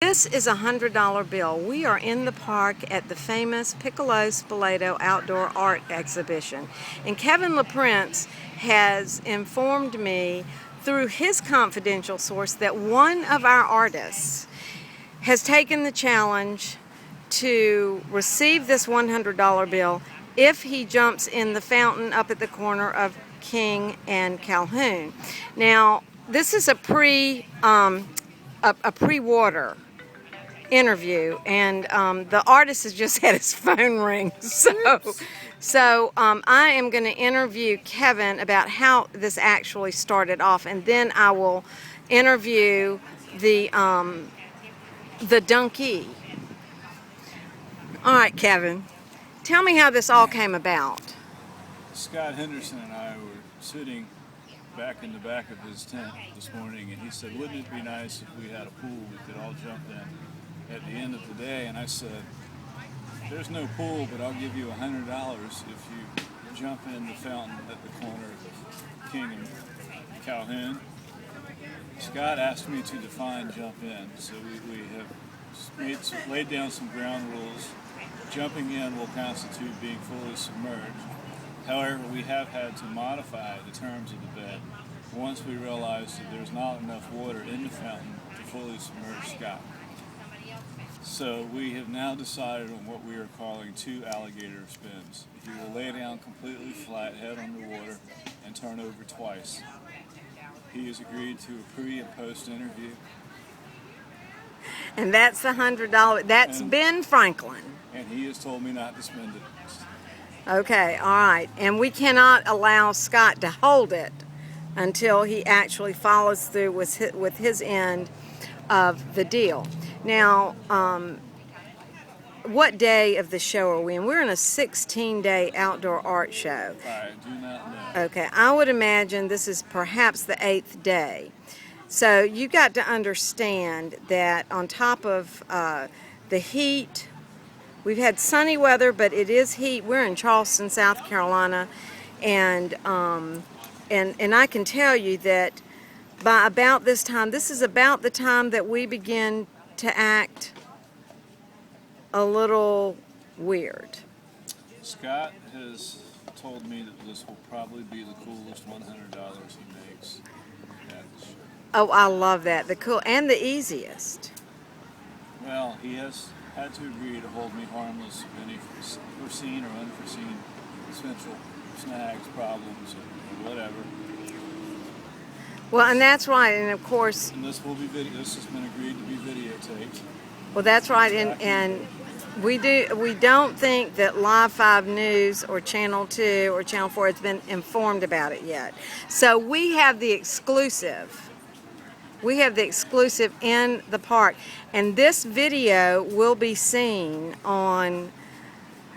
This is a $100 bill. We are in the park at the famous Piccolo Spoleto Outdoor Art Exhibition. And Kevin LaPrince has informed me through his confidential source that one of our artists has taken the challenge to receive this $100 bill if he jumps in the fountain up at the corner of King and Calhoun. Now, this is a pre-water interview, and the artist has just had his phone ring. So I am going to interview Kevin about how this actually started off, and then I will interview the donkey. All right, Kevin, tell me how this all came about. Scott Henderson and I were sitting back in the back of his tent this morning, and he said, wouldn't it be nice if we had a pool we could all jump in at the end of the day? And I said, there's no pool, but I'll give you $100 if you jump in the fountain at the corner of King and Calhoun. Scott asked me to define jump in, so we have laid down some ground rules. Jumping in will constitute being fully submerged. However, we have had to modify the terms of the bed once we realized that there's not enough water in the fountain to fully submerge Scott. So we have now decided on what we are calling 2 alligator spins. He will lay down completely flat, head underwater, and turn over twice. He has agreed to a pre- and post-interview. And that's the $100. That's Ben Franklin. And he has told me not to spend it. Okay, all right. And we cannot allow Scott to hold it until he actually follows through with his end of the deal. Now, what day of the show are we in? We're in a 16-day outdoor art show. I do not know. Okay, I would imagine this is perhaps the 8th day. So you got to understand that on top of the heat, we've had sunny weather, but it is heat. We're in Charleston, South Carolina, and I can tell you that by about this time, this is about the time that we begin to act a little weird. Scott has told me that this will probably be the coolest $100 he makes at the show. Oh, I love that. The cool and the easiest. Well, he has had to agree to hold me harmless of any foreseen or unforeseen essential snags, problems, or whatever. Well, and that's right, and of course. And this will be this has been agreed to be videotaped. Well, that's right, and we don't think that Live 5 News or Channel 2 or Channel 4 has been informed about it yet. So we have the exclusive. We have the exclusive in the park, and this video will be seen on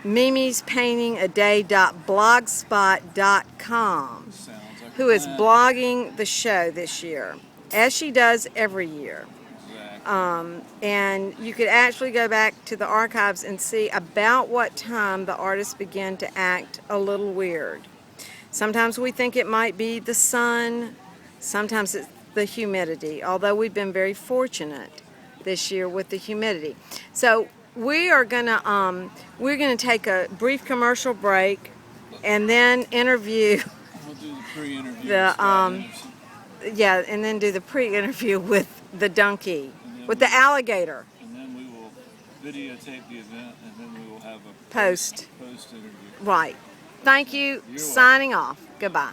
mimi'spaintingaday.blogspot.com, who is blogging the show this year, as she does every year. And you could actually go back to the archives and see about what time the artists begin to act a little weird. Sometimes we think it might be the sun, sometimes it's the humidity, although we've been very fortunate this year with the humidity. So we're gonna take a brief commercial break and then interview We'll do the pre-interview and then do the pre-interview with the donkey, with the alligator. And then we will videotape the event, and then we will have a Post interview. Right. Thank you. Signing off. Goodbye.